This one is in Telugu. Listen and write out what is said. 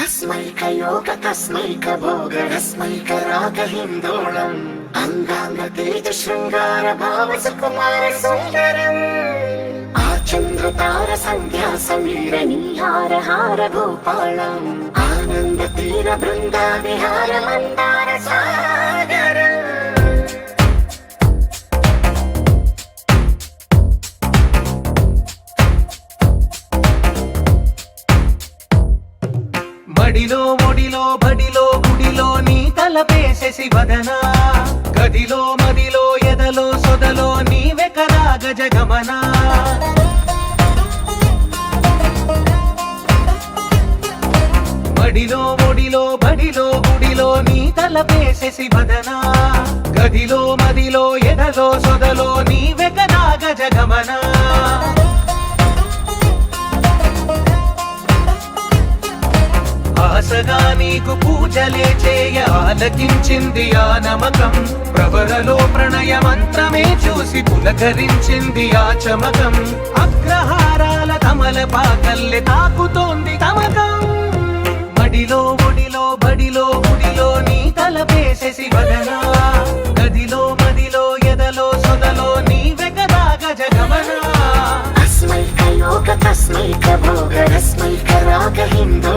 तस्मैकयोग तस्मैकभोगरस्मैकरागहिन्दोळम् अङ्गाङ्गतेज शृङ्गार भाव सुकुमार सुन्दरम् आचन्द्रतार सन्ध्या समीर नीहार हार भूपालम् आनन्द तीर बृन्दा विहार मन्दार सागरम् మడిలో ఒడిలో బడిలో గుడిలో నీ తలపేసేసి వదనా గదిలో మదిలో ఎదలో సొదలో నీవెకరా గజగమనా మడిలో ఒడిలో బడిలో గుడిలో నీ తలపేసేసి వదనా గదిలో మదిలో ఎదలో సొదలో నీవెకరా గజగమనా ఆశగా నీకు పూజలే చేయ ఆలకించింది ఆ నమకం ప్రవరలో ప్రణయ మంత్రమే చూసి పులకరించింది ఆ చమకం అగ్రహారాల కమల పాకల్లె తాకుతోంది తమకం మడిలో ఒడిలో బడిలో గుడిలో నీ తలపేసేసి వదనా గదిలో మదిలో ఎదలో సొదలో నీవెకరా గజగమనా तस्मैकयोग तस्मैकभोगरस्मैकरागहिन्दोळम्